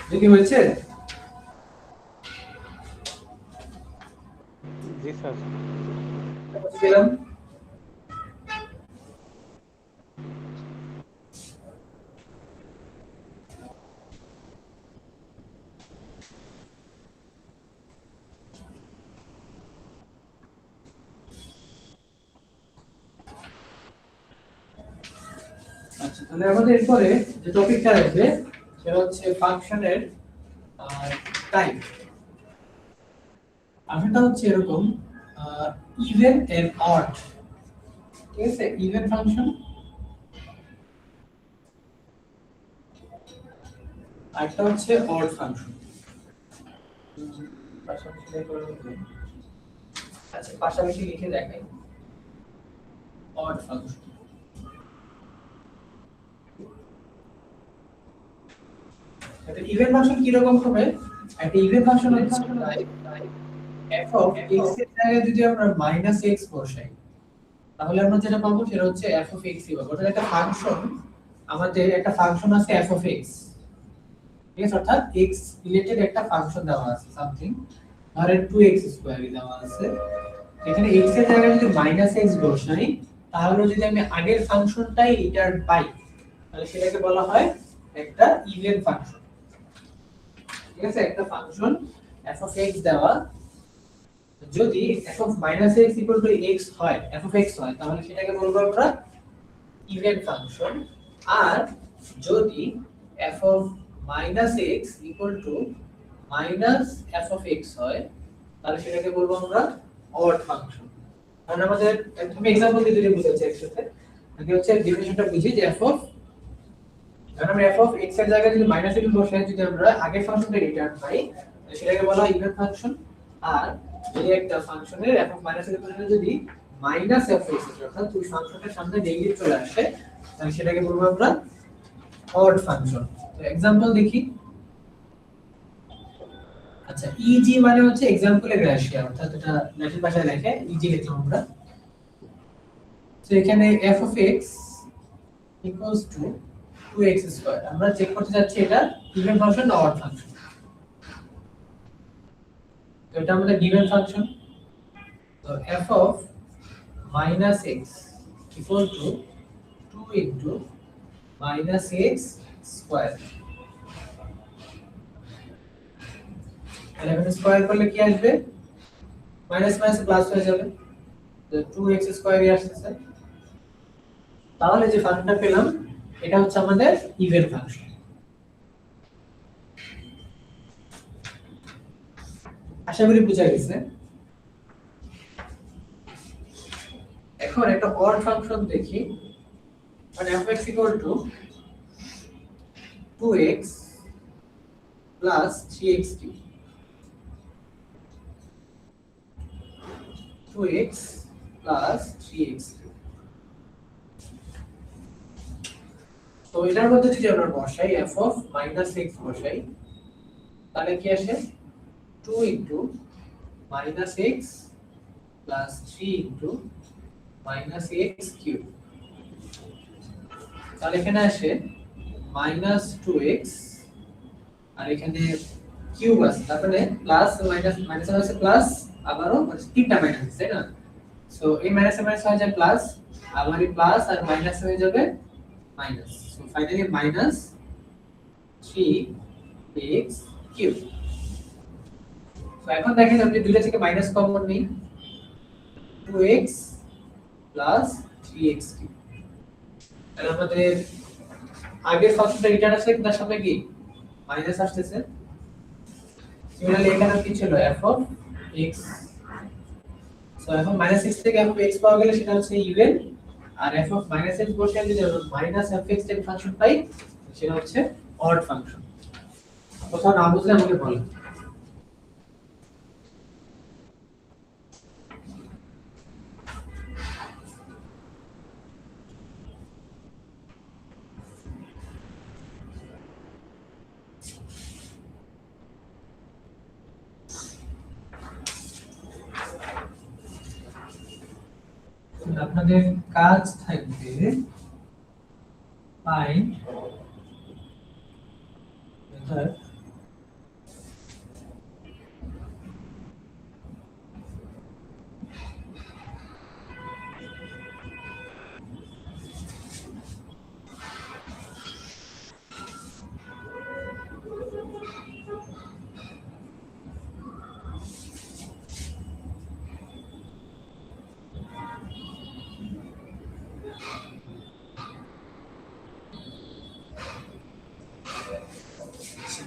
Speaker 1: দেখি হয়েছে?
Speaker 2: জি স্যার।
Speaker 1: দিলাম আচ্ছা, তাহলে আমাদের এরপরে যে টপিকটা আসবে সেটা হচ্ছে ফাংশনের টাইপ। ফাংশনটা হচ্ছে এরকম ইভেন এন্ড অড, ঠিক আছে? ইভেন ফাংশন আর একটা হচ্ছে অড ফাংশন। আচ্ছা, পাশাপাশি লিখে দেখাই অড ফাংশন। একটা ইভেন ফাংশন কি রকম হবে? একটা ইভেন ফাংশন হচ্ছে f অফ x এর জায়গায় যদি আমরা -x বসাই তাহলে আমরা যেটা পাবো সেটা হচ্ছে f অফ x পাবো। অর্থাৎ একটা ফাংশন, আমাদের একটা ফাংশন আছে f অফ x, ঠিক আছে? অর্থাৎ x রিলেটেড একটা ফাংশন দেওয়া আছে সামথিং, ধরেন 2x স্কয়ার দেওয়া আছে। এখানে x এর জায়গায় যদি -x বসাই তাহলে যদি আমি আগের ফাংশনটাই রিটার্ন পাই তাহলে সেটাকে বলা হয় একটা ইভেন ফাংশন, ঠিক আছে? একটা ফাংশন f অফ x দেওয়া, যদি f of -x equal two x হয়, f অফ x হয় তাহলে সেটাকে বলবো আমরা ইভেন ফাংশন। আর যদি f of -x equal two -f of x হয় তাহলে সেটাকে বলবো আমরা অড ফাংশন। কারণ আমাদের তুমি एग्जांपल দিয়ে দিলে বুঝাচ্ছি একসাথে। আগে হচ্ছে ডেফিনিশনটা বুঝি যে f অফ, কারণ আমরা f অফ x এর জায়গায় যদি -x বসাই, যদি আমরা আগের ফাংশনটা রিটার্ন পাই তাহলে সেটাকে বলা হয় ইভেন ফাংশন। আর যদি একটা ফাংশনের f অফ -x এর পরিবর্তে যদি -f অফ x অর্থাৎ ওই ফাংশনের সামনে নেগেটিভ চলে আসে তাহলে সেটাকে বলবো আমরা অড ফাংশন। তো एग्जांपल দেখি। আচ্ছা, eg মানে হচ্ছে एग्जांपल-এর রাশিয়া, অর্থাৎ এটা ল্যাটিন ভাষায় লেখে eg লিখলাম আমরা। তো এখানে f of x equals to 2x square, আমরা চেক করতে যাচ্ছি এটা ইভেন ফাংশন না অড ফাংশন। তো এটা আমাদের গিভেন ফাংশন। তো f of -x equal two 2 into -x square. তাহলে এখানে স্কয়ার করলে কি আসবে? মাইনাস মাইনাস প্লাস হয়ে যাবে, তো 2x স্কয়ারই আসছে। তাহলে যে ফাংশনটা পেলাম এটা হচ্ছে আমাদের ইভেন ফাংশন। আশা করি বুঝা গেছে। এখন একটা অড ফাংশন দেখি। and f(x) equal to 2x plus 3x cube. 2x plus 3x cube. তো এটার মধ্যে যদি আমরা বসাই f of minus x বসাই তাহলে কি আসে 2 into minus x plus 3 into minus x cube. তাহলে এখানে আসে minus 2x আর এখানে কিউব আছে তারপরে প্লাস মাইনাস মাইনাস আছে প্লাস আবারও তিনটা মাইনাস তাই না সো এই মাইনাস মাইনাস হয়ে যায় প্লাস আবার এই প্লাস আর মাইনাস হয়ে যাবে minus so finally minus 3x cube so এখন দেখেন আপনি দুইটা থেকে মাইনাস কমন নেই 2x প্লাস 3x কিউব তাহলে আমাদের আগের ফাংশনটা রিটার্ন আসছে তার সাথে কি মাইনাস আসতেছে সিমিলারলি এখানে কি ছিল f of x সো এখন -x থেকে f of x পাওয়া গেলে সেটা হচ্ছে ইভেন আর f of -x বসে যদি মাইনাস f(x) এর ফাংশন পাই সেটা হচ্ছে অড ফাংশন কোথাও না বুঝলে আমাকে বলেন আপনাদের কাজ থাকবে ফাইন্ড মেথড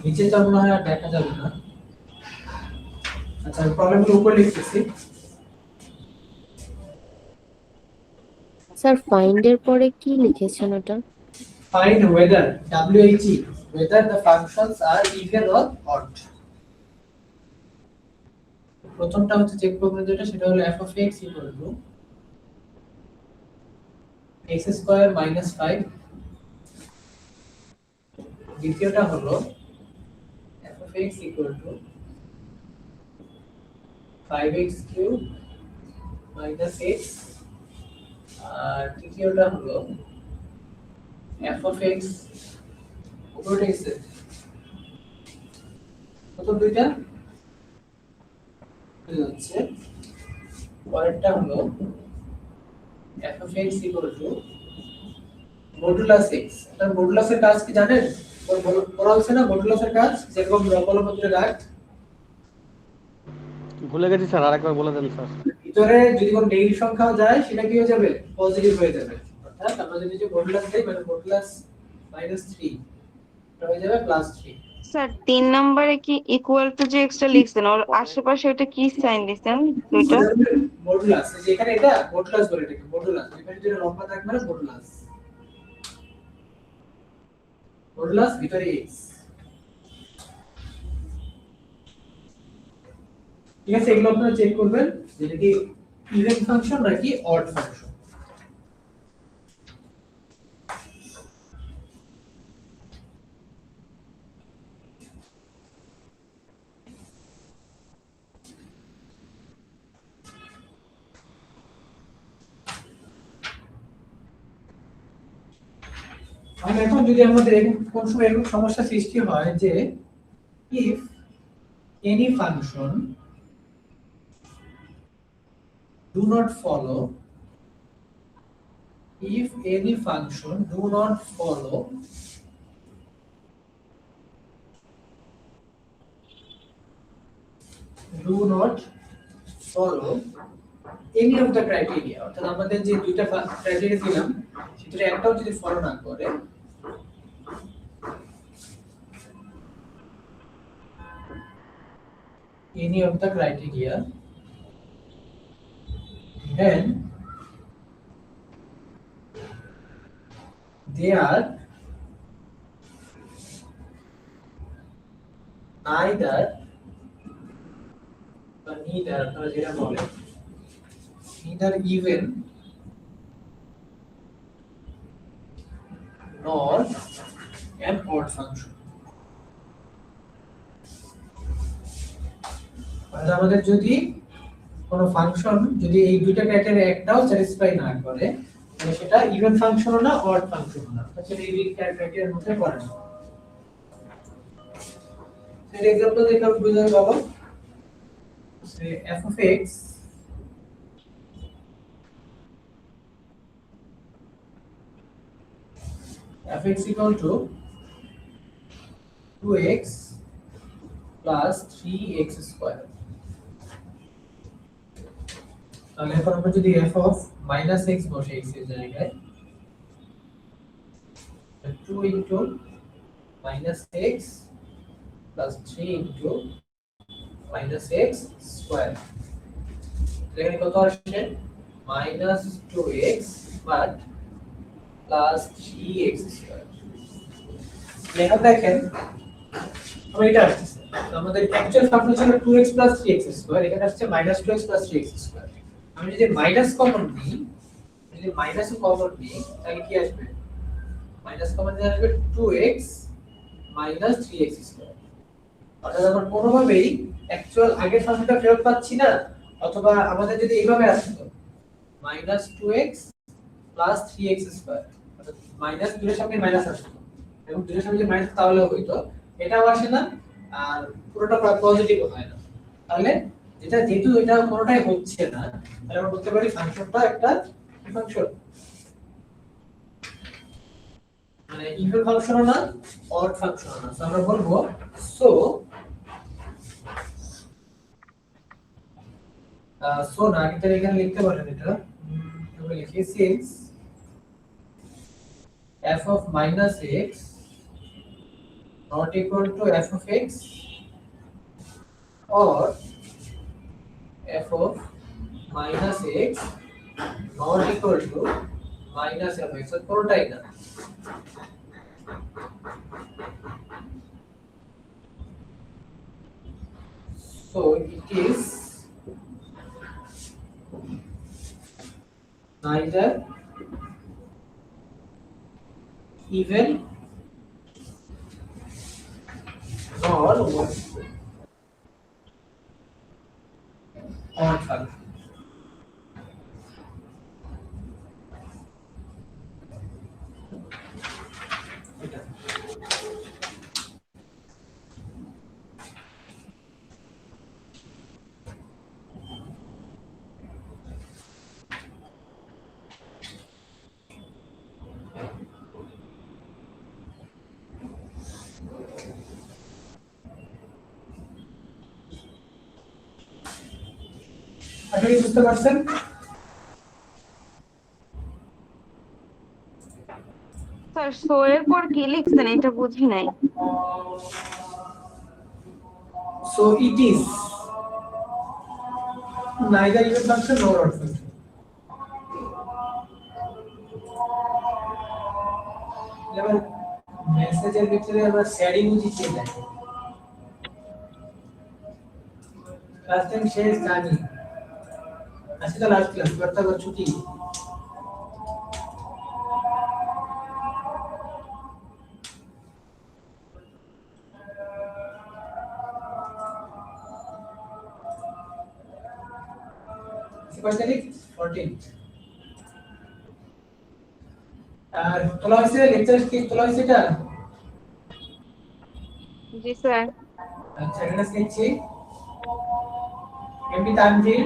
Speaker 1: নিচেটা মনে হয় আর দেখা যাবে না আচ্ছা প্রবলেমগুলো উপরে লিখতেছি
Speaker 9: স্যার ফাইন্ড এর পরে কি লিখেছেন ওটা
Speaker 1: find whether whether the functions are even or odd প্রথমটা হচ্ছে চেক করব যেটা সেটা হলো f of x equal to x square minus 5 দ্বিতীয়টা হলো f of x equal to 5x cube minus x আর তৃতীয়টা হলো f of x উপরে এসে কত দুইটা হচ্ছে পরেরটা হলো f of x equal to modulus x এটা মডুলাসের কাজ কি জানেন পড়া হচ্ছে না মডুলাসের কাজ যেরকম রকমপত্রে রাখ
Speaker 2: ভুলে গেছি স্যার আরেকবার বলে দেন স্যার
Speaker 1: ভিতরে যদি কোনো নেগেটিভ সংখ্যা যায় সেটা কি হয়ে যাবে পজিটিভ হয়ে যাবে অর্থাৎ আমরা যদি যে মডুলাস দেই মানে মডুলাস -3 এটা হয়ে যাবে +3
Speaker 6: স্যার 3 নম্বরে কি ইকুয়াল টু যে এক্সট্রা লিখছেন ওর আশেপাশে ওটা কি সাইন দিছেন দুইটা
Speaker 1: মডুলাস যে এখানে এটা মডুলাস বলে এটাকে মডুলাস এখানে যেটা লম্বা থাকবে না মডুলাস মডুলাস ভিতরে x ঠিক আছে এগুলো আপনারা চেক করবেন যেটা কি ইভেন ফাংশন নাকি অড ফাংশন আর এখন যদি আমাদের কোন সময় এরকম সমস্যা সৃষ্টি হয় যে if any function do not follow if any function do not follow any of the criteria অর্থাৎ আমাদের যে দুইটা ক্রাইটেরিয়া দিলাম সেটা একটাও যদি ফলো না করে any of the criteria then they are neither বা neither আপনারা যেটা বলেন neither even nor an odd function. তাহলে আমাদের যদি কোন ফাংশন যদি এই দুইটা ক্রাইটেরিয়া একটাও স্যাটিসফাই না করে তাহলে সেটা ইভেন ফাংশনও না অড ফাংশনও না, তাহলে এই দুই ক্রাইটেরিয়ার মধ্যে পড়ে না। এর एग्जांपल দেখে বুঝতে পারবো সে f of x f(x) equal to 2x plus 3x square. তাহলে এখন আমরা যদি f of -x বসে x এর জায়গায় 2 into -x plus 3 into -x square. এখানে কত আসছে -2x but plus 3x square. লেখা দেখেন আমরা এটা আসছে আমাদের অ্যাকচুয়াল ফাংশন ছিল 2x plus 3x square, এখানে আসছে -2x plus 3x square. আমি যদি মাইনাস কমন নিই, যদি মাইনাস কমন নিই তাহলে কি আসবে? মাইনাস কমন নিলে আসবে 2x minus 3x square. অর্থাৎ আমরা কোনোভাবেই অ্যাকচুয়াল আগের ফাংশনটা ফেরত পাচ্ছি না, অথবা আমাদের যদি এইভাবে আসতো -2x plus 3x square, অর্থাৎ মাইনাস দুটোর সামনে মাইনাস আসতো এবং দুটোর সামনে যদি মাইনাস তাহলেও হইতো, এটাও আসে না আর পুরোটা পজিটিভ হয় না। তাহলে যেহেতু এটা কোনোটাই হচ্ছে না, তাহলে আমরা বলতে পারি ফাংশনটা একটা ফাংশন, মানে ইভেন ফাংশনও না অড ফাংশনও না। আমরা বলবো সো না এটা এখানে লিখতে পারেন, এটা আমরা লিখি since f of -x not equal to f of x or f of -x not equal to -f of x, কোনটাই না। So it is neither even nor odd function. আশা করি বুঝতে পারছেন?
Speaker 6: স্যার সো এর পর কি লিখছেন এটা বুঝি নাই।
Speaker 1: So it is neither even function nor odd function. এবার মেসেজের ভিতরে আমরা শ্যাডিং বুঝি চেয়ে দেয় ক্লাস টাইম শেষ জানি আজকে তো লাস্ট ক্লাস, তারপর ছুটি। কয় তারিখ? 14। আর তোলা হয়েছে লেকচার কি তোলা হয়েছে এটা?
Speaker 6: জি স্যার।
Speaker 1: আচ্ছা এটা স্কেচছি MP Tanvir,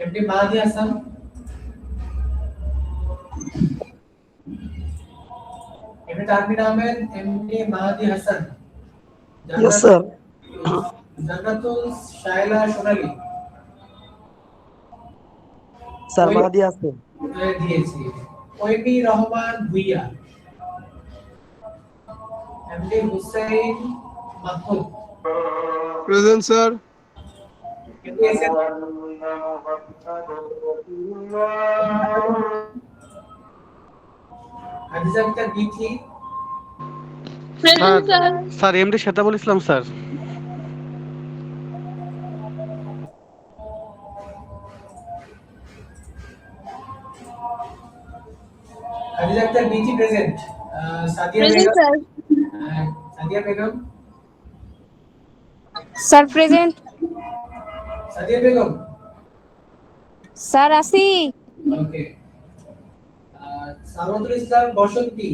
Speaker 1: MP Mahadi Hasan, MP Tanvir Ahmed, MP Mahadi Hasan,
Speaker 10: yes sir
Speaker 1: Jannatul Shaila Sonali,
Speaker 10: sir मादी আছে
Speaker 1: দিয়েছি, ওইবি Rahman Bhuiyan, MD Hussain Mahmud
Speaker 10: present sir
Speaker 1: Hadija Akter Bithi,
Speaker 2: sir MD Setabul Islam sir.
Speaker 1: Hadija Akter Bithi present. Sadia Begum, Sadia Begum,
Speaker 3: sir present.
Speaker 1: Sadia Begum,
Speaker 3: sir আসি।
Speaker 1: ওকে। সালামাতুল ইসলাম বসন্তী,